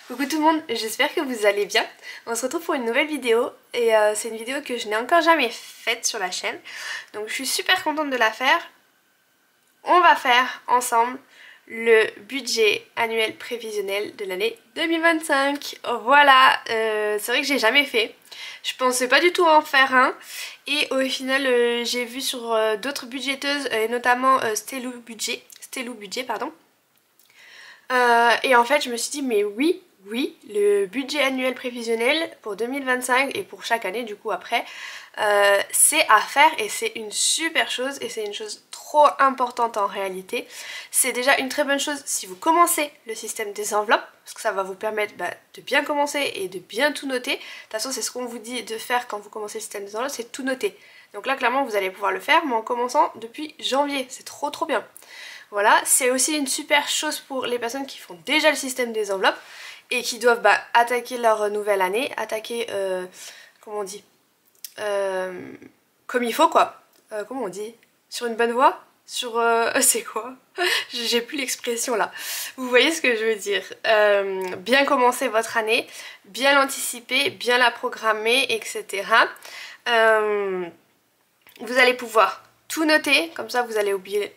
Coucou tout le monde, j'espère que vous allez bien. On se retrouve pour une nouvelle vidéo et c'est une vidéo que je n'ai encore jamais faite sur la chaîne. Donc je suis super contente de la faire. On va faire ensemble le budget annuel prévisionnel de l'année 2025. Voilà, c'est vrai que j'ai jamais fait. Je pensais pas du tout en faire un et au final j'ai vu sur d'autres budgéteuses et notamment Stellou Budget pardon. Et en fait je me suis dit mais oui, le budget annuel prévisionnel pour 2025 et pour chaque année du coup après, c'est à faire et c'est une super chose et c'est une chose trop importante en réalité. C'est déjà une très bonne chose si vous commencez le système des enveloppes parce que ça va vous permettre de bien commencer et de bien tout noter. De toute façon c'est ce qu'on vous dit de faire quand vous commencez le système des enveloppes, c'est tout noter. Donc là clairement vous allez pouvoir le faire mais en commençant depuis janvier, c'est trop bien. Voilà, c'est aussi une super chose pour les personnes qui font déjà le système des enveloppes et qui doivent attaquer leur nouvelle année, attaquer, comment on dit, comme il faut quoi, comment on dit, sur une bonne voie, sur, c'est quoi, j'ai plus l'expression là, vous voyez ce que je veux dire, bien commencer votre année, bien l'anticiper, bien la programmer, etc. Vous allez pouvoir tout noter, comme ça vous allez oublier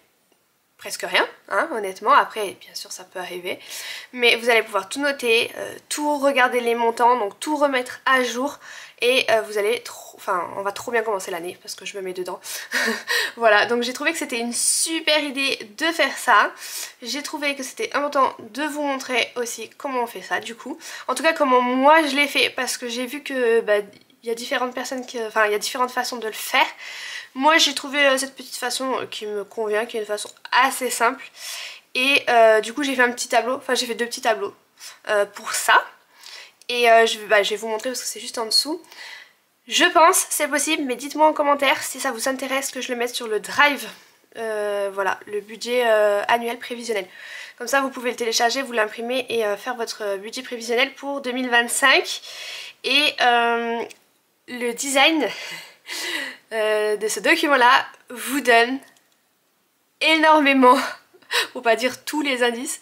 presque rien, hein, honnêtement, après bien sûr ça peut arriver, mais vous allez pouvoir tout noter, tout regarder les montants, donc tout remettre à jour et vous allez on va trop bien commencer l'année parce que je me mets dedans. Voilà, donc j'ai trouvé que c'était une super idée de faire ça, j'ai trouvé que c'était important de vous montrer aussi comment on fait ça du coup, en tout cas comment moi je l'ai fait parce que j'ai vu que il y a différentes personnes il y a différentes façons de le faire. Moi j'ai trouvé cette petite façon qui me convient, qui est une façon assez simple. Et du coup j'ai fait un petit tableau, enfin j'ai fait deux petits tableaux pour ça. Et je vais vous montrer parce que c'est juste en dessous. Je pense, c'est possible, mais dites-moi en commentaire si ça vous intéresse que je le mette sur le drive. Voilà, le budget annuel prévisionnel. Comme ça vous pouvez le télécharger, vous l'imprimer et faire votre budget prévisionnel pour 2025. Et le design de ce document là vous donne énormément, pour pas dire tous les indices,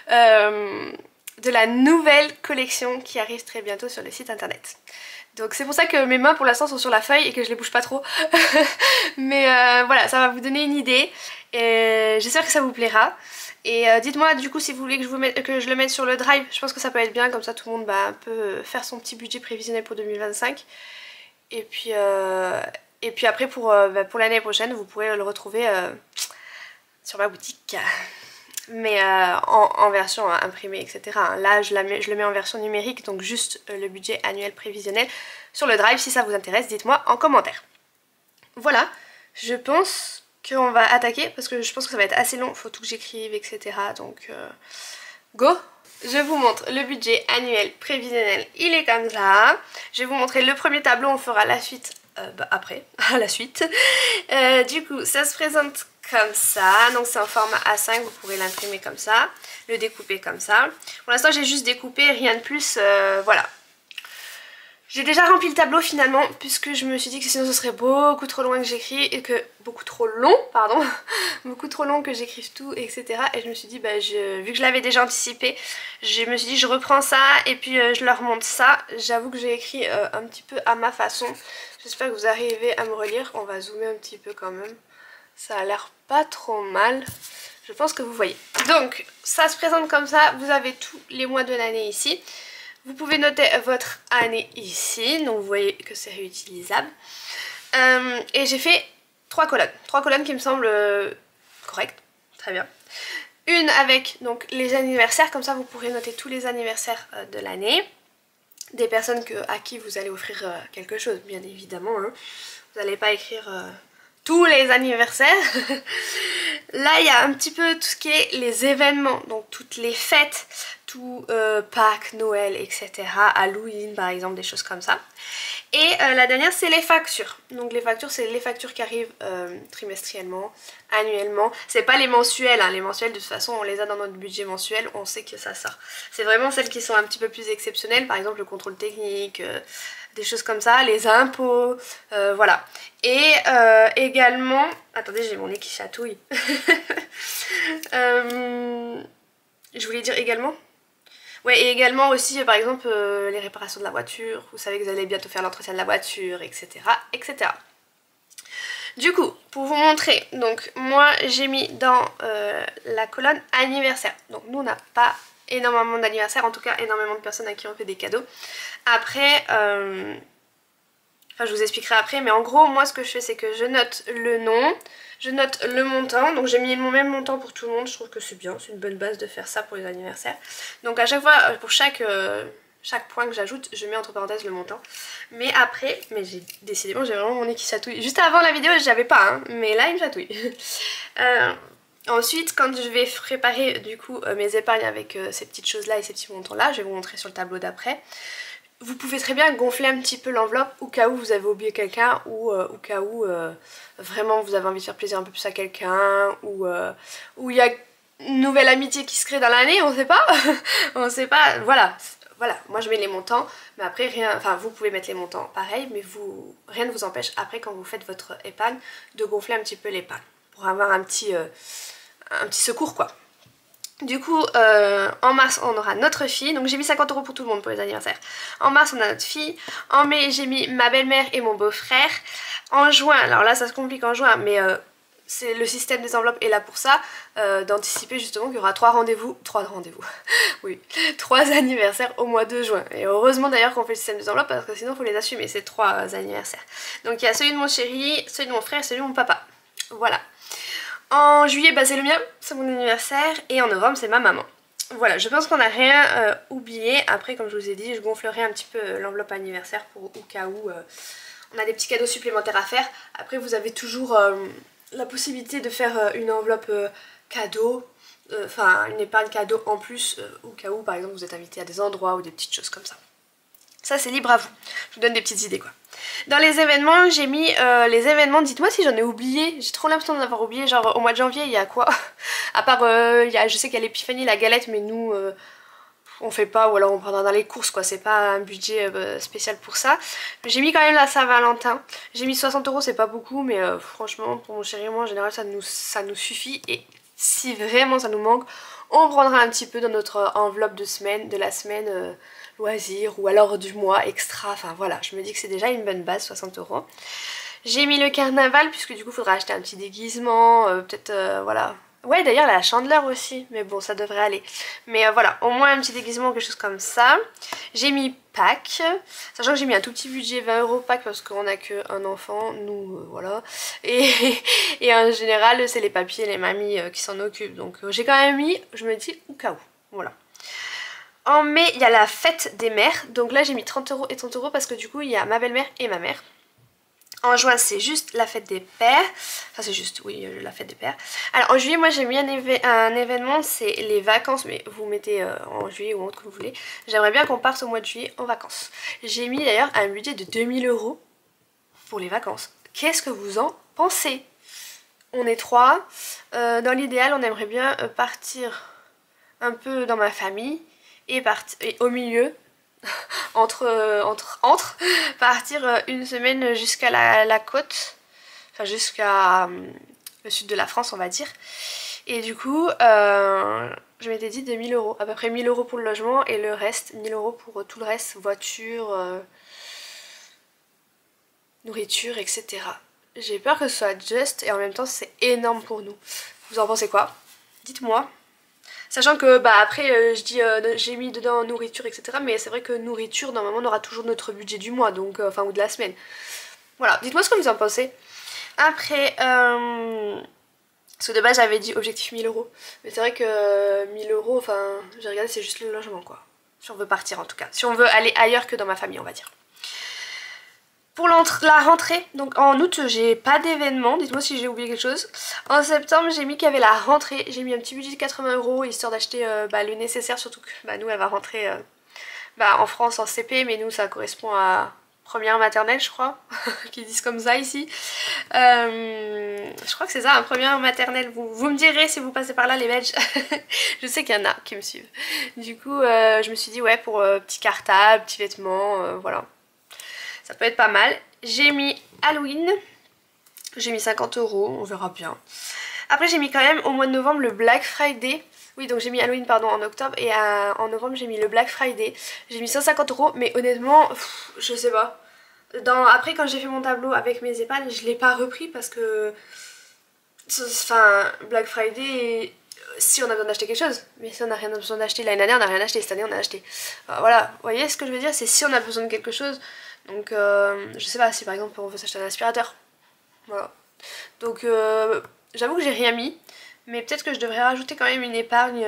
de la nouvelle collection qui arrive très bientôt sur le site internet. Donc c'est pour ça que mes mains pour l'instant sont sur la feuille et que je les bouge pas trop. Mais voilà, ça va vous donner une idée et j'espère que ça vous plaira. Et dites-moi du coup si vous voulez que je le mette sur le drive, je pense que ça peut être bien, comme ça tout le monde peut faire son petit budget prévisionnel pour 2025. Et puis après pour l'année prochaine vous pourrez le retrouver sur ma boutique. Mais en version imprimée etc. Là je le mets en version numérique, donc juste le budget annuel prévisionnel sur le drive. Si ça vous intéresse, dites-moi en commentaire. Voilà, je pense qu'on va attaquer parce que je pense que ça va être assez long, faut tout que j'écrive etc. Donc go! Je vous montre le budget annuel prévisionnel, il est comme ça. Je vais vous montrer le premier tableau, on fera la suite après, à la suite. Du coup ça se présente comme ça, donc c'est en format A5, vous pourrez l'imprimer comme ça, le découper comme ça. Pour l'instant j'ai juste découpé, rien de plus, voilà. J'ai déjà rempli le tableau finalement, puisque je me suis dit que sinon ce serait beaucoup trop loin que j'écris et que... beaucoup trop long, pardon, beaucoup trop long que j'écrive tout, etc. Et je me suis dit, vu que je l'avais déjà anticipé, je me suis dit je reprends ça et puis je leur montre ça. J'avoue que j'ai écrit un petit peu à ma façon. J'espère que vous arrivez à me relire, on va zoomer un petit peu quand même. Ça a l'air pas trop mal, je pense que vous voyez. Donc ça se présente comme ça, vous avez tous les mois de l'année ici. Vous pouvez noter votre année ici, donc vous voyez que c'est réutilisable. Et j'ai fait 3 colonnes qui me semblent correctes, très bien. Une avec donc les anniversaires, comme ça vous pourrez noter tous les anniversaires de l'année. Des personnes à qui vous allez offrir quelque chose, bien évidemment. Hein. Vous n'allez pas écrire tous les anniversaires. Là il y a un petit peu tout ce qui est les événements, donc toutes les fêtes, tout Pâques, Noël, etc. Halloween par exemple, des choses comme ça. Et la dernière c'est les factures. Donc les factures c'est les factures qui arrivent trimestriellement, annuellement. C'est pas les mensuels, hein. Les mensuels de toute façon on les a dans notre budget mensuel, on sait que ça sort. C'est vraiment celles qui sont un petit peu plus exceptionnelles, par exemple le contrôle technique, des choses comme ça, les impôts, voilà. Et également, attendez j'ai mon nez qui chatouille. Je voulais dire également, Ouais, et également aussi par exemple les réparations de la voiture, vous savez que vous allez bientôt faire l'entretien de la voiture, etc. etc. Du coup, pour vous montrer, donc moi j'ai mis dans la colonne anniversaire. Donc nous on n'a pas énormément d'anniversaires, en tout cas énormément de personnes à qui on fait des cadeaux. Après, enfin je vous expliquerai après, mais en gros moi ce que je fais c'est que je note le nom, je note le montant, donc j'ai mis le même montant pour tout le monde, je trouve que c'est bien, c'est une bonne base de faire ça pour les anniversaires. Donc à chaque fois, pour chaque point que j'ajoute, je mets entre parenthèses le montant. Mais après, décidément j'ai vraiment mon nez qui chatouille. Juste avant la vidéo j'avais pas, hein, mais là il me chatouille. Ensuite, quand je vais préparer du coup mes épargnes avec ces petites choses là et ces petits montants là, je vais vous montrer sur le tableau d'après. Vous pouvez très bien gonfler un petit peu l'enveloppe au cas où vous avez oublié quelqu'un ou au cas où vraiment vous avez envie de faire plaisir un peu plus à quelqu'un ou il y a une nouvelle amitié qui se crée dans l'année, on sait pas. On sait pas, voilà. Voilà, moi je mets les montants, mais après rien, enfin vous pouvez mettre les montants pareil, mais rien ne vous empêche après quand vous faites votre épargne de gonfler un petit peu l'épargne pour avoir un petit secours quoi. Du coup, en mars, on aura notre fille. Donc j'ai mis 50 € pour tout le monde pour les anniversaires. En mars, on a notre fille. En mai, j'ai mis ma belle-mère et mon beau-frère. En juin, alors là, ça se complique en juin, mais c'est le système des enveloppes est là pour ça. D'anticiper justement qu'il y aura 3 rendez-vous. Oui, 3 anniversaires au mois de juin. Et heureusement d'ailleurs qu'on fait le système des enveloppes parce que sinon, il faut les assumer, ces 3 anniversaires. Donc il y a celui de mon chéri, celui de mon frère et celui de mon papa. Voilà. En juillet, bah, c'est le mien, c'est mon anniversaire, et en novembre, c'est ma maman. Voilà, je pense qu'on n'a rien oublié. Après, comme je vous ai dit, je gonflerai un petit peu l'enveloppe anniversaire pour au cas où on a des petits cadeaux supplémentaires à faire. Après, vous avez toujours la possibilité de faire une enveloppe cadeau, enfin une épargne cadeau en plus, au cas où, par exemple, vous êtes invité à des endroits ou des petites choses comme ça. Ça, c'est libre à vous. Je vous donne des petites idées, quoi. Dans les événements, j'ai mis les événements, dites-moi si j'en ai oublié, j'ai trop l'impression d'en avoir oublié, genre au mois de janvier il y a quoi? À part, je sais qu'il y a l'épiphanie, la galette, mais nous on fait pas, ou alors on prendra dans les courses quoi, c'est pas un budget spécial pour ça. J'ai mis quand même la Saint-Valentin, j'ai mis 60 €, c'est pas beaucoup, mais franchement pour mon chéri et moi en général ça nous suffit, et si vraiment ça nous manque, on prendra un petit peu dans notre enveloppe de la semaine loisirs ou alors du mois extra, enfin voilà, je me dis que c'est déjà une bonne base, 60 €. J'ai mis le carnaval puisque du coup il faudra acheter un petit déguisement, peut-être voilà. Ouais d'ailleurs la chandeleur aussi, mais bon ça devrait aller. Mais voilà, au moins un petit déguisement ou quelque chose comme ça. J'ai mis Pâques, sachant que j'ai mis un tout petit budget 20 € Pâques parce qu'on a qu'un enfant, nous voilà. Et en général c'est les papiers, les mamies qui s'en occupent. Donc j'ai quand même mis, je me dis au cas où, voilà. En mai, il y a la fête des mères, donc là j'ai mis 30 € et 30 € parce que du coup il y a ma belle-mère et ma mère. En juin c'est juste la fête des pères, enfin c'est juste, oui, la fête des pères. Alors en juillet moi j'ai mis un événement, c'est les vacances, mais vous mettez en juillet ou en autre que vous voulez. J'aimerais bien qu'on parte au mois de juillet en vacances. J'ai mis d'ailleurs un budget de 2000 € pour les vacances. Qu'est-ce que vous en pensez? On est 3, dans l'idéal on aimerait bien partir un peu dans ma famille. Et au milieu, partir une semaine jusqu'à la côte, enfin jusqu'à le sud de la France on va dire. Et du coup, je m'étais dit 2000 €, à peu près 1000 € pour le logement et le reste, 1000 € pour tout le reste, voiture, nourriture, etc. J'ai peur que ce soit juste et en même temps c'est énorme pour nous. Vous en pensez quoi? Dites-moi. Sachant que bah après j'ai mis dedans nourriture etc, mais c'est vrai que nourriture normalement on aura toujours notre budget du mois, donc enfin ou de la semaine. Voilà, dites-moi ce que vous en pensez. Après parce que de base j'avais dit objectif 1000 €, mais c'est vrai que 1000 €, enfin j'ai regardé, c'est juste le logement quoi. Si on veut partir en tout cas, si on veut aller ailleurs que dans ma famille on va dire. Pour la rentrée, donc en août j'ai pas d'événement, dites-moi si j'ai oublié quelque chose. En septembre j'ai mis qu'il y avait la rentrée, j'ai mis un petit budget de 80 € histoire d'acheter le nécessaire, surtout que nous elle va rentrer en France en CP, mais nous ça correspond à première maternelle je crois, qu'ils disent comme ça ici. Je crois que c'est ça, hein, première maternelle, vous me direz si vous passez par là les Belges. Je sais qu'il y en a qui me suivent. Du coup je me suis dit ouais pour petit cartable, petits vêtements, voilà. Ça peut être pas mal. J'ai mis Halloween. J'ai mis 50 €, on verra bien. Après j'ai mis quand même au mois de novembre le Black Friday. Oui, donc j'ai mis Halloween pardon en octobre et en novembre j'ai mis le Black Friday. J'ai mis 150 €, mais honnêtement, je sais pas. Après quand j'ai fait mon tableau avec mes épargnes, je l'ai pas repris parce que... Enfin, Black Friday, si on a besoin d'acheter quelque chose, mais si on n'a rien besoin d'acheter, l'année dernière on n'a rien acheté, cette année on a acheté. Voilà, vous voyez ce que je veux dire, c'est si on a besoin de quelque chose. Donc je sais pas, si par exemple on veut s'acheter un aspirateur. Voilà. Donc j'avoue que j'ai rien mis, mais peut-être que je devrais rajouter quand même une épargne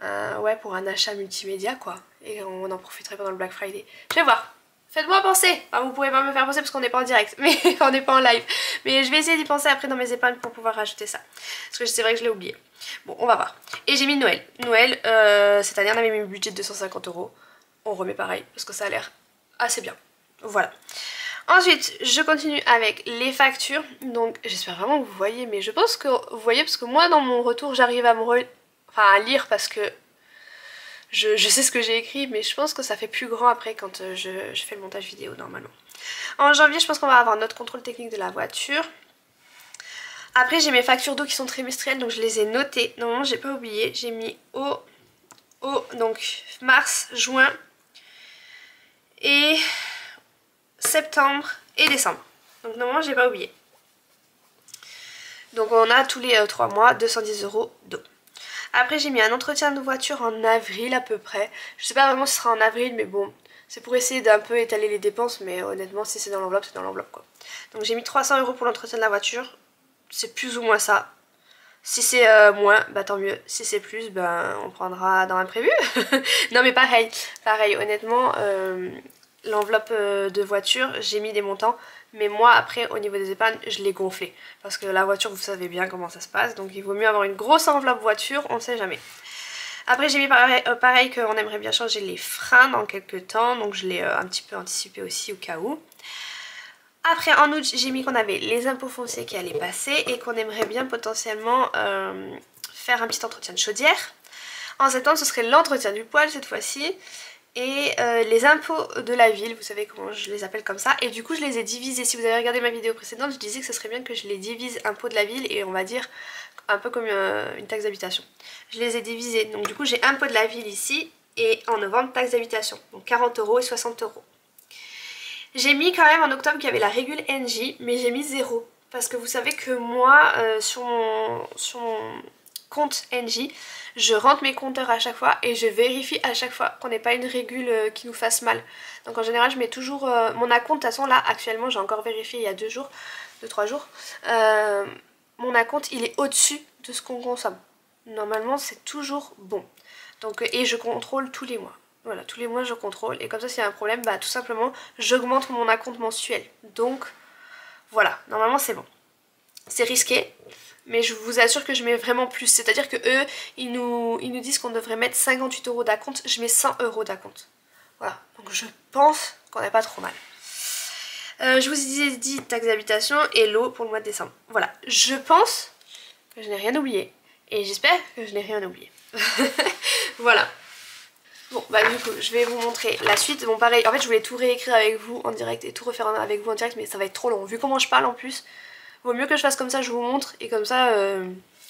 ouais, pour un achat multimédia quoi. Et on en profiterait pendant le Black Friday. Je vais voir. Faites-moi penser. Enfin, vous pouvez pas me faire penser parce qu'on n'est pas en direct, mais on n'est pas en live. Mais je vais essayer d'y penser après dans mes épargnes pour pouvoir rajouter ça. Parce que c'est vrai que je l'ai oublié. Bon, on va voir. Et j'ai mis Noël. Noël, cette année on avait mis un budget de 250 €. On remet pareil parce que ça a l'air assez bien. Voilà. Ensuite, je continue avec les factures. Donc, j'espère vraiment que vous voyez, mais je pense que vous voyez parce que moi, dans mon retour, j'arrive à à lire parce que je sais ce que j'ai écrit, mais je pense que ça fait plus grand après quand je fais le montage vidéo normalement. En janvier, je pense qu'on va avoir notre contrôle technique de la voiture. Après, j'ai mes factures d'eau qui sont trimestrielles, donc je les ai notées. Normalement, j'ai pas oublié. J'ai mis donc mars, juin et septembre et décembre. Donc normalement, j'ai pas oublié. Donc on a tous les 3 mois 210 € d'eau. Après j'ai mis un entretien de voiture en avril à peu près. Je sais pas vraiment si ce sera en avril, mais bon, c'est pour essayer d'un peu étaler les dépenses, mais honnêtement si c'est dans l'enveloppe, c'est dans l'enveloppe quoi. Donc j'ai mis 300 € pour l'entretien de la voiture, c'est plus ou moins ça. Si c'est moins, bah tant mieux. Si c'est plus, ben on prendra dans l'imprévu. Non mais pareil, honnêtement, l'enveloppe de voiture, j'ai mis des montants. Mais moi après au niveau des épargnes je l'ai gonflé. Parce que la voiture vous savez bien comment ça se passe. Donc il vaut mieux avoir une grosse enveloppe voiture, on ne sait jamais. Après j'ai mis pareil qu'on aimerait bien changer les freins dans quelques temps. Donc je l'ai un petit peu anticipé aussi au cas où. Après en août j'ai mis qu'on avait les impôts fonciers qui allaient passer. Et qu'on aimerait bien potentiellement faire un petit entretien de chaudière. En septembre ce serait l'entretien du poêle cette fois-ci. Et les impôts de la ville, vous savez comment je les appelle comme ça. Et du coup je les ai divisés. Si vous avez regardé ma vidéo précédente, je disais que ce serait bien que je les divise, impôts de la ville, et on va dire un peu comme une taxe d'habitation. Je les ai divisés. Donc du coup j'ai impôts de la ville ici, et en novembre taxe d'habitation. Donc 40 € et 60 €. J'ai mis quand même en octobre qu'il y avait la régule NJ, mais j'ai mis 0. Parce que vous savez que moi, sur mon compte NJ, je rentre mes compteurs à chaque fois et je vérifie à chaque fois qu'on n'ait pas une régule qui nous fasse mal. Donc en général je mets toujours mon acompte. De toute façon là actuellement j'ai encore vérifié il y a 2-3 jours, mon acompte il est au-dessus de ce qu'on consomme. Normalement c'est toujours bon. Donc, et je contrôle tous les mois. Voilà, tous les mois je contrôle et comme ça s'il y a un problème, bah tout simplement j'augmente mon acompte mensuel. Donc voilà, normalement c'est bon. C'est risqué, mais je vous assure que je mets vraiment plus. C'est-à-dire que eux, ils nous disent qu'on devrait mettre 58 € d'acompte. Je mets 100 € d'acompte. Voilà, donc je pense qu'on n'est pas trop mal. Je vous ai dit taxe d'habitation et l'eau pour le mois de décembre. Voilà, je pense que je n'ai rien oublié. Et j'espère que je n'ai rien oublié. Voilà. Bon bah du coup je vais vous montrer la suite. Bon pareil, en fait je voulais tout réécrire avec vous en direct et tout refaire avec vous en direct, mais ça va être trop long. Vu comment je parle en plus, vaut mieux que je fasse comme ça, je vous montre, et comme ça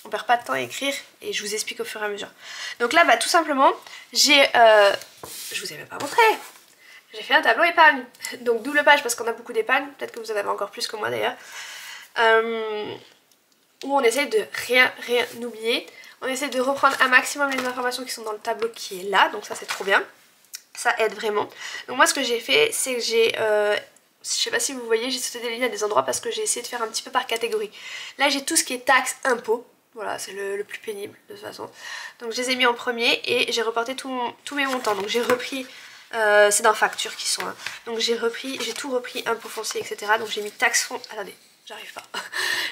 on perd pas de temps à écrire et je vous explique au fur et à mesure. Donc là bah tout simplement j'ai je vous ai même pas montré, j'ai fait un tableau épargne. Donc double page parce qu'on a beaucoup d'épargne, peut-être que vous en avez encore plus que moi d'ailleurs, où on essaie de rien oublier. On essaie de reprendre un maximum les informations qui sont dans le tableau qui est là, donc ça c'est trop bien, ça aide vraiment. Donc moi ce que j'ai fait c'est que j'ai, je sais pas si vous voyez, j'ai sauté des lignes à des endroits parce que j'ai essayé de faire un petit peu par catégorie. Là j'ai tout ce qui est taxes, impôts, voilà c'est le plus pénible de toute façon. Donc je les ai mis en premier et j'ai reporté tous mes montants, donc j'ai repris, c'est dans factures qui sont là, donc j'ai tout repris, impôts fonciers etc. Donc j'ai mis taxes fonds, attendez. J'arrive pas.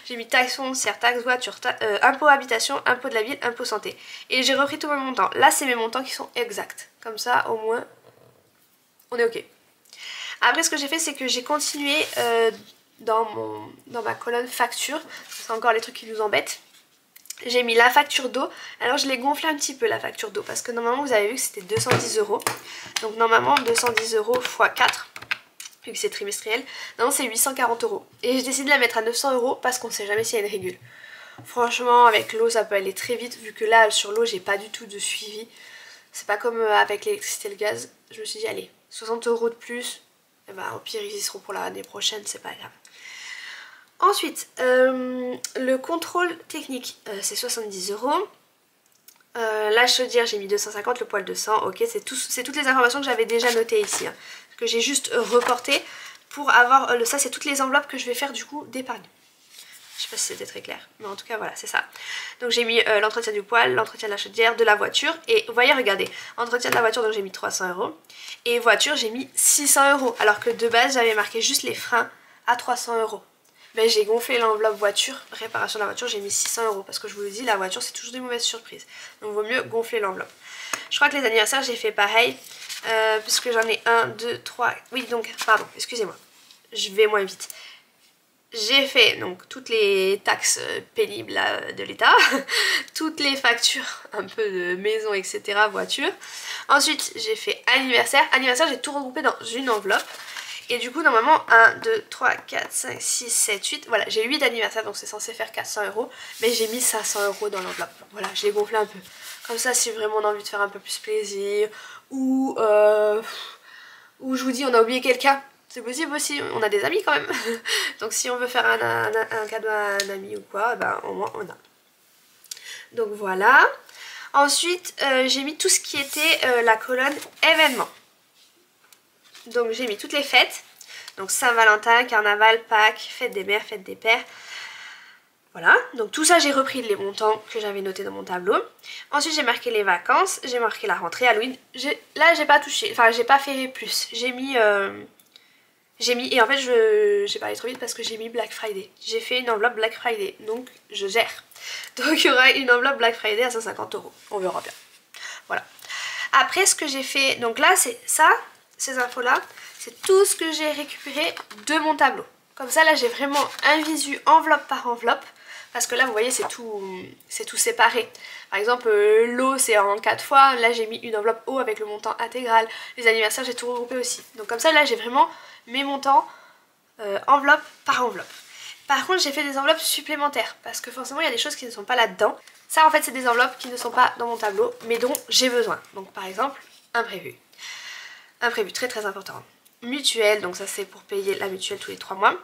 J'ai mis taxe foncière, taxe voiture, impôt habitation, impôt de la ville, impôt santé. Et j'ai repris tous mes montants. Là, c'est mes montants qui sont exacts. Comme ça, au moins, on est ok. Après, ce que j'ai fait, c'est que j'ai continué dans ma colonne facture. C'est encore les trucs qui nous embêtent. J'ai mis la facture d'eau. Alors, je l'ai gonflé un petit peu, la facture d'eau. Parce que normalement, vous avez vu que c'était 210 €. Donc, normalement, 210 € x 4. Vu que c'est trimestriel, non c'est 840 €. Et j'ai décidé de la mettre à 900 € parce qu'on sait jamais s'il y a une régule. Franchement avec l'eau ça peut aller très vite vu que là sur l'eau j'ai pas du tout de suivi. C'est pas comme avec l'électricité et le gaz. Je me suis dit allez 60 € de plus, et bah, au pire ils y seront pour l'année prochaine, c'est pas grave. Ensuite le contrôle technique c'est 70 €. La chaudière j'ai mis 250, le poêle 200, ok c'est toutes les informations que j'avais déjà notées ici, hein, que j'ai juste reportées pour avoir, ça c'est toutes les enveloppes que je vais faire du coup d'épargne. Je sais pas si c'était très clair, mais en tout cas voilà c'est ça. Donc j'ai mis l'entretien du poêle, l'entretien de la chaudière, de la voiture, et vous voyez regardez, entretien de la voiture donc j'ai mis 300 €, et voiture j'ai mis 600 €, alors que de base j'avais marqué juste les freins à 300 €. Ben, j'ai gonflé l'enveloppe voiture, réparation de la voiture, j'ai mis 600 € parce que je vous le dis, la voiture c'est toujours des mauvaises surprises. Donc vaut mieux gonfler l'enveloppe. Je crois que les anniversaires j'ai fait pareil, puisque j'en ai 1, 2, 3, oui donc, pardon, excusez-moi, je vais moins vite. J'ai fait donc toutes les taxes pénibles là, de l'État, toutes les factures un peu de maison etc, voiture. Ensuite j'ai fait anniversaire, j'ai tout regroupé dans une enveloppe. Et du coup normalement 1, 2, 3, 4, 5, 6, 7, 8, voilà j'ai 8 anniversaires donc c'est censé faire 400 €. Mais j'ai mis 500 € dans l'enveloppe, voilà je l'ai gonflé un peu. Comme ça si vraiment on a envie de faire un peu plus plaisir, ou je vous dis on a oublié quelqu'un, c'est possible aussi, on a des amis quand même. Donc si on veut faire un cadeau à un ami ou quoi, ben au moins on a. Donc voilà. Ensuite j'ai mis tout ce qui était la colonne événements. Donc j'ai mis toutes les fêtes, donc Saint-Valentin, Carnaval, Pâques, fête des mères, fête des pères. Voilà, donc tout ça j'ai repris les montants que j'avais notés dans mon tableau. Ensuite j'ai marqué les vacances, j'ai marqué la rentrée, Halloween. Là j'ai pas touché, enfin j'ai pas fait plus. J'ai mis, et en fait j'ai parlé trop vite parce que j'ai mis Black Friday. J'ai fait une enveloppe Black Friday, donc je gère. Donc il y aura une enveloppe Black Friday à 150 €, on verra bien. Voilà. Après ce que j'ai fait, donc là c'est ça. Ces infos là, c'est tout ce que j'ai récupéré de mon tableau. Comme ça là j'ai vraiment un visu enveloppe par enveloppe. Parce que là vous voyez c'est tout séparé. Par exemple l'eau c'est en 4 fois. Là j'ai mis une enveloppe eau avec le montant intégral. Les anniversaires j'ai tout regroupé aussi. Donc comme ça là j'ai vraiment mes montants enveloppe par enveloppe. Par contre j'ai fait des enveloppes supplémentaires. Parce que forcément il y a des choses qui ne sont pas là-dedans. Ça en fait c'est des enveloppes qui ne sont pas dans mon tableau. Mais dont j'ai besoin. Donc par exemple imprévu. Imprévu, très très important. Mutuelle, donc ça c'est pour payer la mutuelle tous les 3 mois.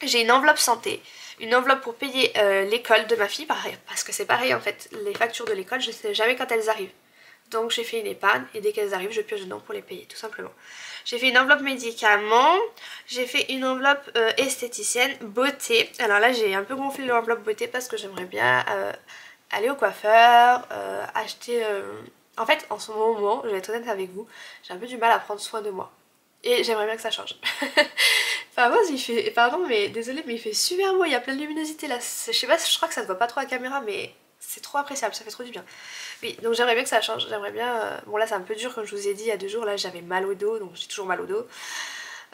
J'ai une enveloppe santé, une enveloppe pour payer l'école de ma fille, pareil, parce que c'est pareil en fait, les factures de l'école je sais jamais quand elles arrivent. Donc j'ai fait une épargne et dès qu'elles arrivent je pioche dedans pour les payer tout simplement. J'ai fait une enveloppe médicaments, j'ai fait une enveloppe esthéticienne, beauté. Alors là j'ai un peu gonflé l'enveloppe beauté parce que j'aimerais bien aller au coiffeur, acheter... En fait, en ce moment, je vais être honnête avec vous, j'ai un peu du mal à prendre soin de moi. Et j'aimerais bien que ça change. Enfin, moi, il fait... Pardon, mais désolé, mais il fait super beau, il y a plein de luminosité là. Je sais pas, je crois que ça se voit pas trop à la caméra, mais c'est trop appréciable, ça fait trop du bien. Oui, donc j'aimerais bien que ça change, j'aimerais bien... Bon là, c'est un peu dur, comme je vous ai dit, il y a 2 jours, là, j'avais mal au dos, donc j'ai toujours mal au dos.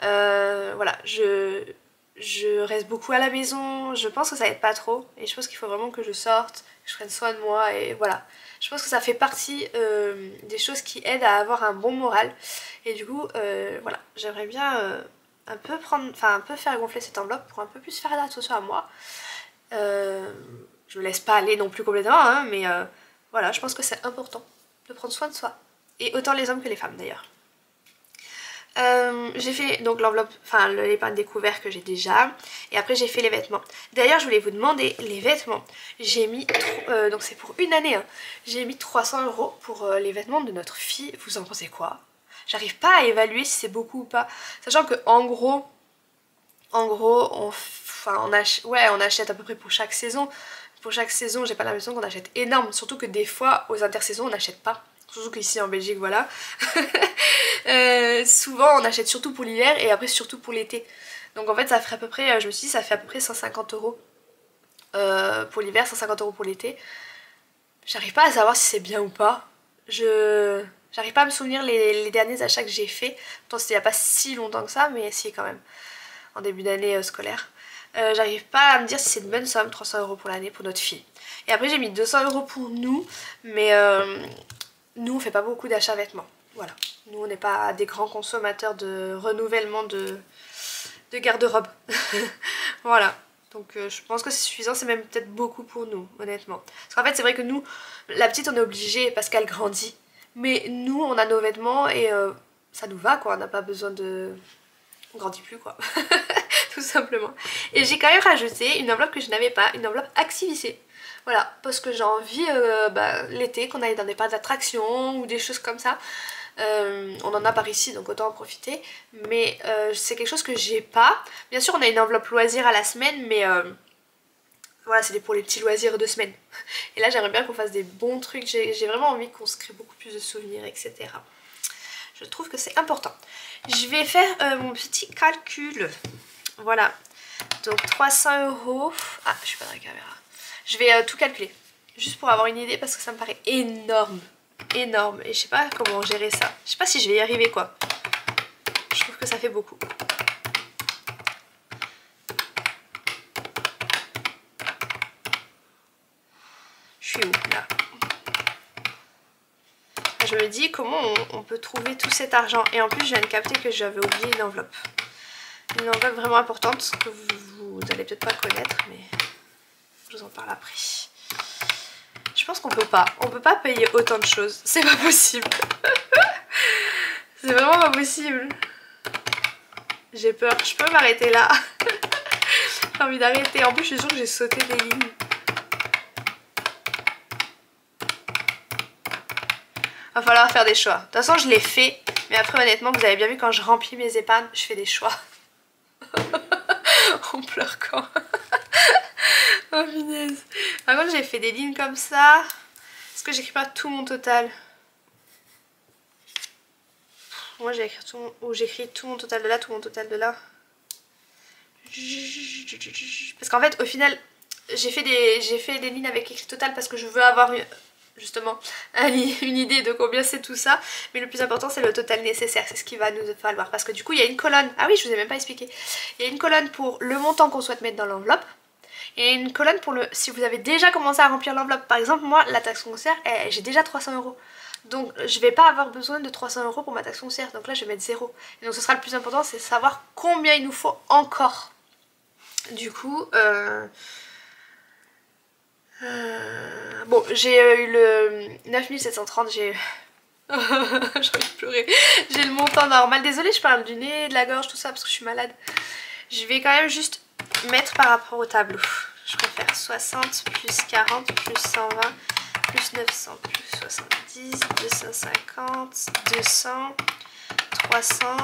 Voilà, je reste beaucoup à la maison, je pense que ça aide pas trop, et je pense qu'il faut vraiment que je sorte, que je prenne soin de moi, et voilà. Je pense que ça fait partie des choses qui aident à avoir un bon moral. Et du coup, voilà, j'aimerais bien un peu faire gonfler cette enveloppe pour un peu plus faire attention à moi. Je me laisse pas aller non plus complètement, hein, mais voilà, je pense que c'est important de prendre soin de soi. Et autant les hommes que les femmes d'ailleurs. J'ai fait donc l'enveloppe, enfin l'épargne découvert que j'ai déjà. Et après j'ai fait les vêtements. D'ailleurs je voulais vous demander, les vêtements, j'ai mis, donc c'est pour une année, hein, j'ai mis 300 € pour les vêtements de notre fille. Vous en pensez quoi? J'arrive pas à évaluer si c'est beaucoup ou pas. Sachant que en gros on achète à peu près pour chaque saison. Pour chaque saison j'ai pas l'impression qu'on achète énorme. Surtout que des fois aux intersaisons on n'achète pas. Surtout qu'ici en Belgique, voilà. Souvent on achète surtout pour l'hiver et après surtout pour l'été. Donc en fait ça ferait à peu près, je me suis dit ça fait à peu près 150 € pour l'hiver, 150 € pour l'été. J'arrive pas à savoir si c'est bien ou pas. J'arrive pas à me souvenir les derniers achats que j'ai fait. Pourtant c'était il y a pas si longtemps que ça, mais si quand même. En début d'année scolaire. J'arrive pas à me dire si c'est une bonne somme, 300 € pour l'année pour notre fille. Et après j'ai mis 200 € pour nous, mais... nous on fait pas beaucoup d'achats vêtements, voilà. Nous on n'est pas des grands consommateurs de renouvellement de garde-robe. Voilà, Donc je pense que c'est suffisant, c'est même peut-être beaucoup pour nous, honnêtement. Parce qu'en fait c'est vrai que nous, la petite on est obligé parce qu'elle grandit. Mais nous on a nos vêtements et ça nous va quoi, on n'a pas besoin de... On grandit plus quoi, tout simplement. Et j'ai quand même rajouté une enveloppe que je n'avais pas, une enveloppe activissée. Voilà, parce que j'ai envie l'été qu'on aille dans des parcs d'attractions ou des choses comme ça. On en a par ici donc autant en profiter, mais c'est quelque chose que j'ai pas. Bien sûr on a une enveloppe loisir à la semaine, mais voilà, c'est pour les petits loisirs de semaine. Et là j'aimerais bien qu'on fasse des bons trucs, j'ai vraiment envie qu'on se crée beaucoup plus de souvenirs, etc. Je trouve que c'est important. Je vais faire mon petit calcul. Voilà, donc 300 €. Ah, je suis pas dans la caméra. Je vais tout calculer, juste pour avoir une idée parce que ça me paraît énorme. Énorme, et je sais pas comment gérer ça. Je sais pas si je vais y arriver quoi. Je trouve que ça fait beaucoup. Je suis où là? Je me dis comment on peut trouver tout cet argent. Et en plus je viens de capter que j'avais oublié une enveloppe. Une enveloppe vraiment importante que vous allez peut-être pas connaître, mais je vous en parle après. Je pense qu'on peut pas. On peut pas payer autant de choses. C'est pas possible. C'est vraiment pas possible. J'ai peur. Je peux m'arrêter là. J'ai envie d'arrêter. En plus, je suis sûre que j'ai sauté des lignes. Va falloir faire des choix. De toute façon, je l'ai fait. Mais après, honnêtement, vous avez bien vu quand je remplis mes épargnes, je fais des choix. On pleure quand. Oh punaise. Par contre j'ai fait des lignes comme ça. Est-ce que j'écris pas tout mon total? Moi j'ai écrit tout mon... Ou j'écris tout mon total de là, tout mon total de là. Parce qu'en fait au final j'ai fait des lignes avec écrit total parce que je veux avoir justement une idée de combien c'est tout ça. Mais le plus important c'est le total nécessaire, c'est ce qu'il va nous falloir. Parce que du coup il y a une colonne, ah oui je vous ai même pas expliqué. Il y a une colonne pour le montant qu'on souhaite mettre dans l'enveloppe. Et une colonne pour le... si vous avez déjà commencé à remplir l'enveloppe. Par exemple moi la taxe foncière j'ai déjà 300 €. Donc je vais pas avoir besoin de 300 € pour ma taxe foncière. Donc là je vais mettre 0. Et donc ce sera le plus important, c'est savoir combien il nous faut encore. Du coup bon j'ai eu le 9730, j'ai... j'ai envie de pleurer. J'ai le montant normal. Désolée je parle du nez, de la gorge, tout ça parce que je suis malade. Je vais quand même juste mettre par rapport au tableau. Je préfère 60 plus 40 plus 120 plus 900 plus 70, 250, 200, 300,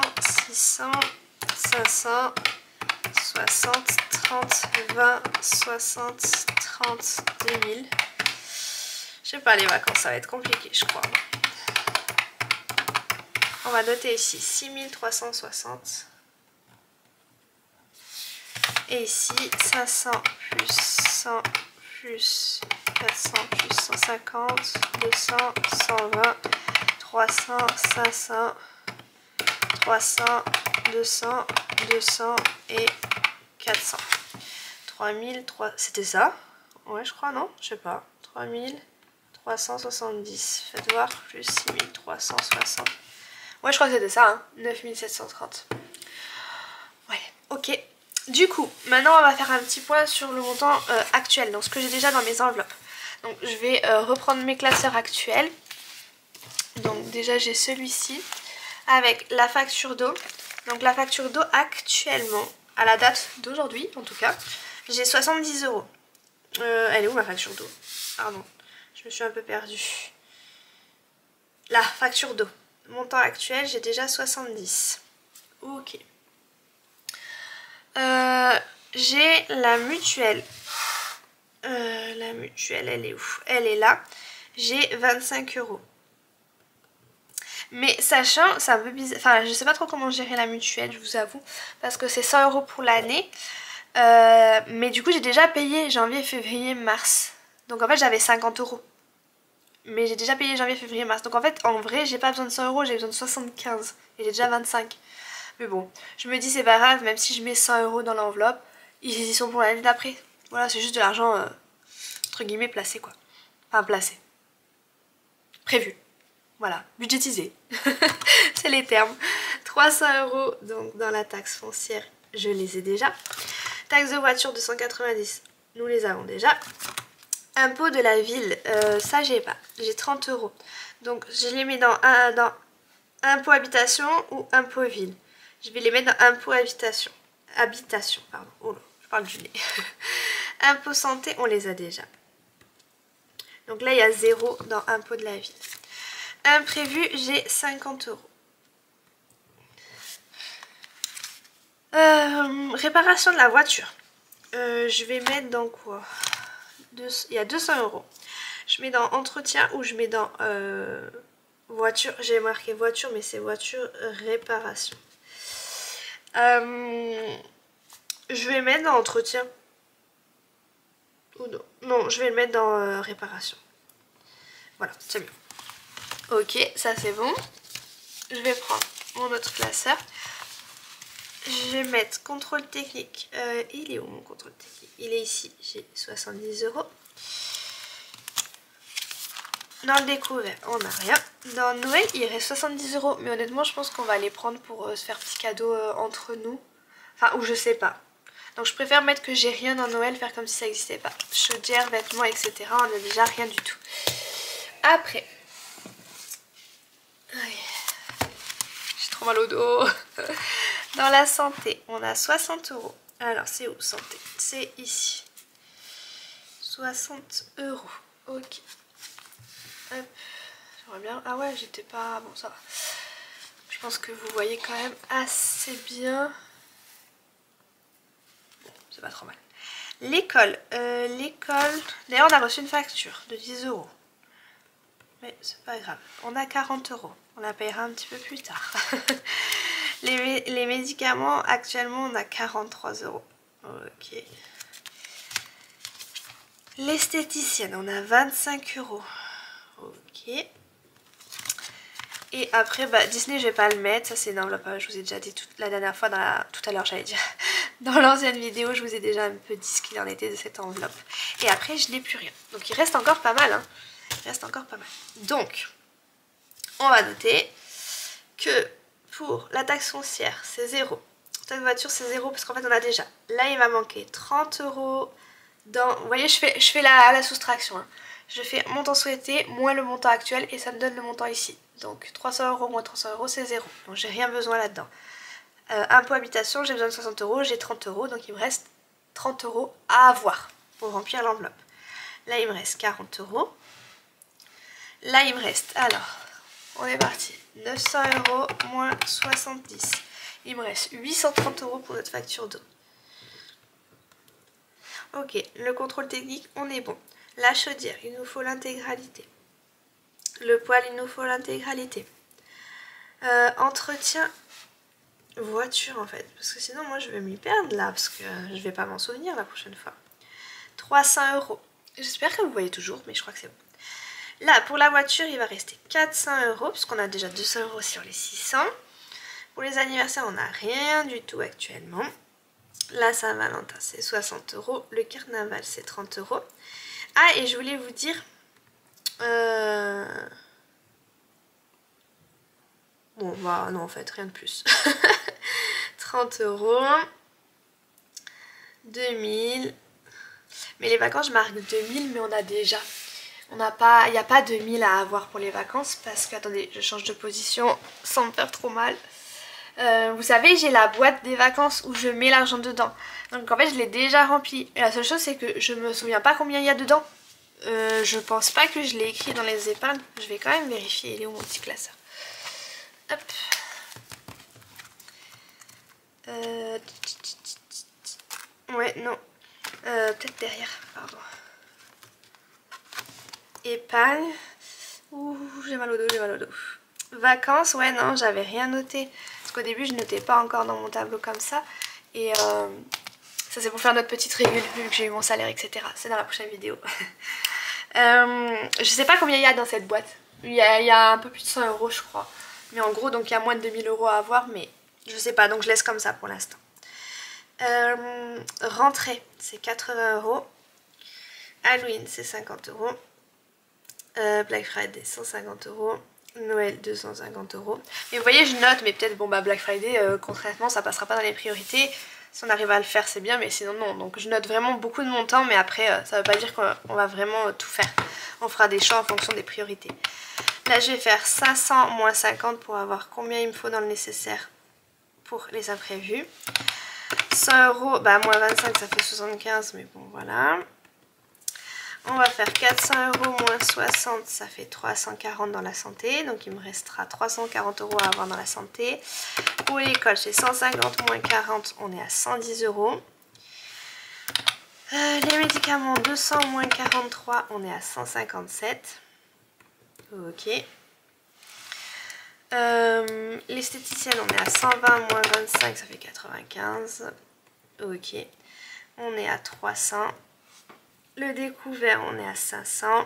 600, 500, 60, 30, 20, 60, 30, 2000. Je sais pas, les vacances ça va être compliqué je crois. On va noter ici 6360. Et ici 500 plus 100 plus 400 plus 150, 200, 120, 300, 500, 300, 200, 200 et 400. 3003, c'était ça? Ouais je crois, non? Je sais pas. 3370, faites voir, plus 6360. Ouais je crois que c'était ça, hein. 9730. Ouais, ok. Du coup, maintenant on va faire un petit point sur le montant actuel, donc ce que j'ai déjà dans mes enveloppes. Donc je vais reprendre mes classeurs actuels. Donc déjà j'ai celui-ci avec la facture d'eau. Donc la facture d'eau actuellement, à la date d'aujourd'hui en tout cas, j'ai 70 €. Elle est où ma facture d'eau? Pardon, je me suis un peu perdue. La facture d'eau. Montant actuel, j'ai déjà 70. Ok. J'ai la mutuelle. La mutuelle, elle est où? Elle est là. J'ai 25 €. Mais sachant, c'est un peu bizarre. Enfin, je sais pas trop comment gérer la mutuelle, je vous avoue. Parce que c'est 100 € pour l'année. Mais du coup, j'ai déjà payé janvier, février, mars. Donc en fait, j'avais 50 €. Mais j'ai déjà payé janvier, février, mars. Donc en fait, en vrai, j'ai pas besoin de 100 €, j'ai besoin de 75. Et j'ai déjà 25. Mais bon, je me dis c'est pas grave, même si je mets 100 € dans l'enveloppe, ils y sont pour l'année d'après. Voilà, c'est juste de l'argent, entre guillemets, placé quoi. Enfin, placé. Prévu. Voilà, budgétisé. C'est les termes. 300 € donc dans la taxe foncière, je les ai déjà. Taxe de voiture 290, nous les avons déjà. Impôt de la ville, ça j'ai pas, j'ai 30 €. Donc je les mets dans impôt habitation ou impôt ville. Je vais les mettre dans impôt habitation. Habitation, pardon. Oh là, je parle du nez. Impôt santé, on les a déjà. Donc là il y a 0 dans impôt de la ville. Imprévu, j'ai 50 €. Réparation de la voiture. Je vais mettre dans quoi? Il y a 200 €. Je mets dans entretien ou je mets dans voiture. J'ai marqué voiture, mais c'est voiture réparation. Je vais mettre dans entretien. Ou non. Non, je vais le mettre dans réparation. Voilà, c'est mieux. Ok, ça c'est bon. Je vais prendre mon autre classeur. Je vais mettre contrôle technique. Il est où mon contrôle technique? Il est ici. J'ai 70 €. Dans le découvert, on n'a rien. Dans Noël, il reste 70 €. Mais honnêtement, je pense qu'on va les prendre pour se faire petit cadeau entre nous. Enfin, ou je sais pas. Donc je préfère mettre que j'ai rien dans Noël, faire comme si ça n'existait pas. Chaudière, vêtements, etc. On n'a déjà rien du tout. Après. J'ai trop mal au dos. Dans la santé, on a 60 €. Alors, c'est où santé? C'est ici. 60 €. Ok. Hop. J'aimerais bien... Ah ouais, j'étais pas... Bon, ça va. Je pense que vous voyez quand même assez bien. Bon, c'est pas trop mal. L'école. L'école... D'ailleurs, on a reçu une facture de 10 €. Mais c'est pas grave. On a 40 €. On la payera un petit peu plus tard. Les médicaments, actuellement, on a 43 €. Ok. L'esthéticienne, on a 25 €. Ok. Et après, bah, Disney, je vais pas le mettre. Ça, c'est une enveloppe. Je vous ai déjà dit la dernière fois, tout à l'heure, j'allais dire. Dans l'ancienne vidéo, je vous ai déjà un peu dit ce qu'il en était de cette enveloppe. Et après, je n'ai plus rien. Donc, il reste encore pas mal. Hein. Il reste encore pas mal. Donc, on va noter que pour la taxe foncière, c'est 0. Taxe de voiture, c'est 0 parce qu'en fait, on a déjà. Là, il va manquer 30 € dans... Vous voyez, je fais la soustraction. Hein. Je fais montant souhaité moins le montant actuel et ça me donne le montant ici. Donc 300 € moins 300 € c'est 0. Donc j'ai rien besoin là-dedans. Impôt habitation, j'ai besoin de 60 €, j'ai 30 €. Donc il me reste 30 € à avoir pour remplir l'enveloppe. Là il me reste 40 €. Là il me reste, alors, on est parti. 900 € moins 70. Il me reste 830 € pour notre facture d'eau. Ok, le contrôle technique, on est bon. La chaudière, il nous faut l'intégralité. Le poêle, il nous faut l'intégralité. Entretien, voiture en fait. Parce que sinon, moi, je vais m'y perdre là. Parce que je vais pas m'en souvenir la prochaine fois. 300 €. J'espère que vous voyez toujours, mais je crois que c'est bon. Là, pour la voiture, il va rester 400 €. Parce qu'on a déjà 200 € sur les 600. Pour les anniversaires, on n'a rien du tout actuellement. La Saint-Valentin, c'est 60 €. Le carnaval, c'est 30 €. Ah, et je voulais vous dire... Bon, bah non, en fait, rien de plus. 30 €. 2000. Mais les vacances, je marque 2000, mais on a déjà. Il n'y a pas 2000 à avoir pour les vacances parce que, attendez, je change de position sans me faire trop mal. Vous savez, j'ai la boîte des vacances où je mets l'argent dedans. Donc en fait, je l'ai déjà remplie. Et la seule chose, c'est que je me souviens pas combien il y a dedans. Je pense pas que je l'ai écrit dans les épargnes. Je vais quand même vérifier. Il est où mon petit classeur? Hop. Ouais, non. Peut-être derrière, pardon. Épargne. Ouh, j'ai mal au dos, j'ai mal au dos. Vacances, ouais, non, j'avais rien noté. Parce qu'au début, je notais pas encore dans mon tableau comme ça. Et ça, c'est pour faire notre petite régule, vu que j'ai eu mon salaire, etc. C'est dans la prochaine vidéo. Je sais pas combien il y a dans cette boîte. Il y a un peu plus de 100 € je crois. Mais en gros donc il y a moins de 2000 € à avoir, mais je sais pas, donc je laisse comme ça pour l'instant. Rentrée c'est 80 €. Halloween c'est 50 €. Black Friday 150 €. Noël 250 €. Mais vous voyez je note, mais peut-être bon bah Black Friday concrètement ça passera pas dans les priorités. Si on arrive à le faire c'est bien, mais sinon non. Donc je note vraiment beaucoup de montants, mais après ça veut pas dire qu'on va vraiment tout faire. On fera des choix en fonction des priorités. Là je vais faire 500 moins 50 pour avoir combien il me faut dans le nécessaire pour les imprévus. 100 €, bah moins 25 ça fait 75, mais bon voilà. On va faire 400 € moins 60, ça fait 340 dans la santé. Donc il me restera 340 € à avoir dans la santé. Pour l'école, c'est 150 moins 40, on est à 110 €. Les médicaments, 200 moins 43, on est à 157. Ok. L'esthéticienne, on est à 120 moins 25, ça fait 95. Ok. On est à 300. Le découvert, on est à 500.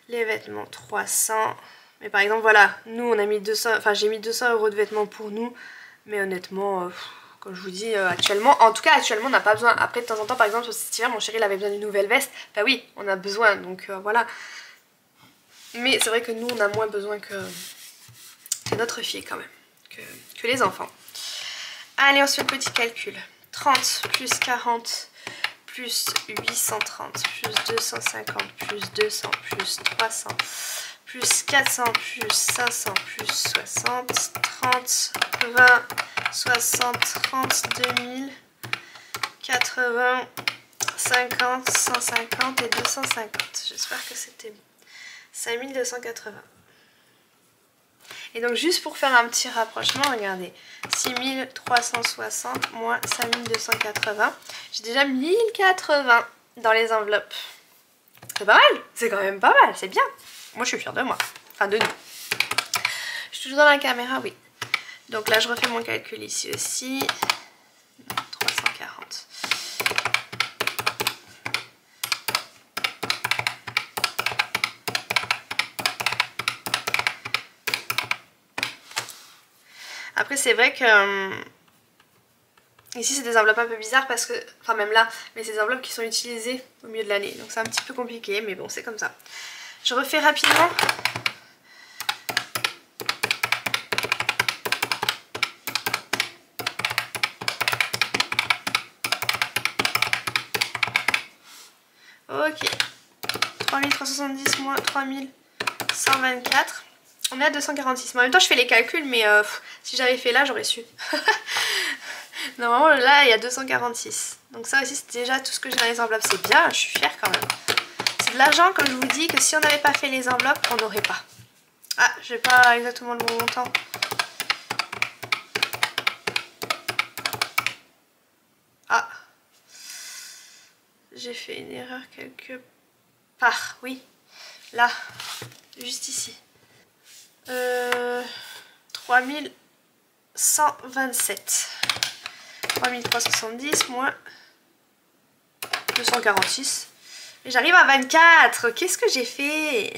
Les vêtements, 300. Mais par exemple, voilà, nous, on a mis 200, enfin, j'ai mis 200 € de vêtements pour nous. Mais honnêtement, comme je vous dis, actuellement, en tout cas, actuellement, on n'a pas besoin. Après, de temps en temps, par exemple, cet hiver, mon chéri, il avait besoin d'une nouvelle veste. Bah oui, on a besoin, donc voilà. Mais c'est vrai que nous, on a moins besoin que notre fille, quand même, que les enfants. Allez, on se fait le petit calcul. 30 plus 40... plus 830, plus 250, plus 200, plus 300, plus 400, plus 500, plus 60, 30, 20, 60, 30, 2000, 80, 50, 150 et 250. J'espère que c'était 5280. Et donc juste pour faire un petit rapprochement, regardez, 6360 moins 5280, j'ai déjà 1080 dans les enveloppes. C'est pas mal, c'est quand même pas mal, c'est bien. Moi je suis fière de moi, enfin de nous. Je suis toujours dans la caméra, oui. Donc là je refais mon calcul ici aussi. 340. Après c'est vrai que ici c'est des enveloppes un peu bizarres parce que, enfin même là, mais c'est des enveloppes qui sont utilisées au milieu de l'année. Donc c'est un petit peu compliqué, mais bon c'est comme ça. Je refais rapidement. Ok. 3370 moins 3124. On est à 246. Mais en même temps je fais les calculs, mais si j'avais fait là j'aurais su. Normalement là il y a 246. Donc ça aussi c'est déjà tout ce que j'ai dans les enveloppes. C'est bien, je suis fière quand même. C'est de l'argent comme je vous dis que si on n'avait pas fait les enveloppes on n'aurait pas. Ah, j'ai pas exactement le bon montant. Ah, j'ai fait une erreur quelque part. Oui, là, juste ici. 3127. 3370 moins 246. Et j'arrive à 24. Qu'est-ce que j'ai fait?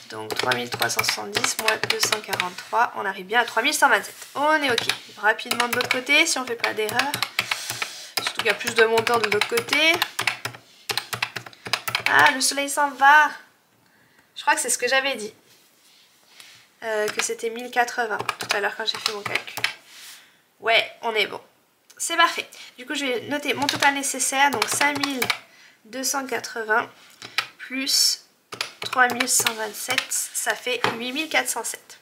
Donc 3370 moins 243. On arrive bien à 3127. On est ok. Rapidement de l'autre côté si on fait pas d'erreur. Surtout qu'il y a plus de montants de l'autre côté. Ah, le soleil s'en va. Je crois que c'est ce que j'avais dit. Que c'était 1080 tout à l'heure quand j'ai fait mon calcul. Ouais, on est bon. C'est parfait. Du coup, je vais noter mon total nécessaire. Donc 5280 plus 3127, ça fait 8407.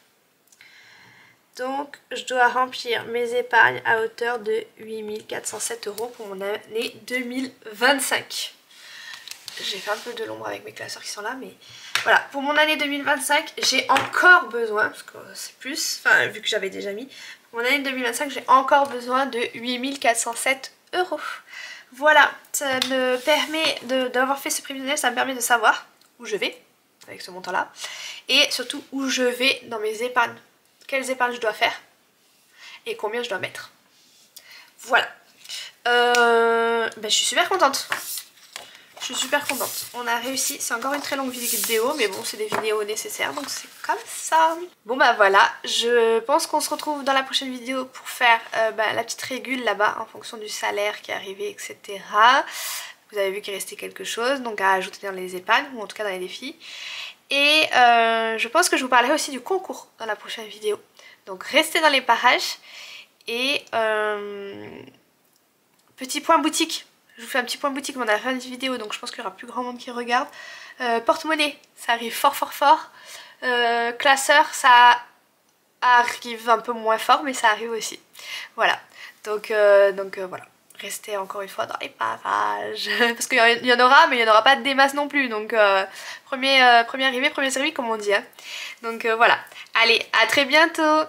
Donc, je dois remplir mes épargnes à hauteur de 8407 € pour mon année 2025. J'ai fait un peu de l'ombre avec mes classeurs qui sont là, mais voilà. Pour mon année 2025, j'ai encore besoin, parce que c'est plus, enfin vu que j'avais déjà mis, pour mon année 2025, j'ai encore besoin de 8407 €. Voilà, ça me permet d'avoir fait ce prévisionnel, ça me permet de savoir où je vais avec ce montant là et surtout où je vais dans mes épargnes, quelles épargnes je dois faire et combien je dois mettre. Voilà, je suis super contente. Je suis super contente. On a réussi. C'est encore une très longue vidéo, mais bon, c'est des vidéos nécessaires, donc c'est comme ça. Bon bah voilà, je pense qu'on se retrouve dans la prochaine vidéo pour faire la petite régule là-bas en fonction du salaire qui est arrivé, etc. Vous avez vu qu'il restait quelque chose, donc à ajouter dans les épargnes, ou en tout cas dans les défis. Et je pense que je vous parlerai aussi du concours dans la prochaine vidéo. Donc restez dans les parages et Petit point boutique. Je vous fais un petit point boutique, mais on a la fin de vidéo, donc je pense qu'il y aura plus grand monde qui regarde. Porte-monnaie, ça arrive fort fort fort. Classeur, ça arrive un peu moins fort, mais ça arrive aussi. Voilà. Donc voilà. Restez encore une fois dans les parages. Parce qu'il y en aura, mais il n'y en aura pas des masses non plus. Donc premier arrivé, premier servi, comme on dit. Hein. Donc voilà. Allez, à très bientôt.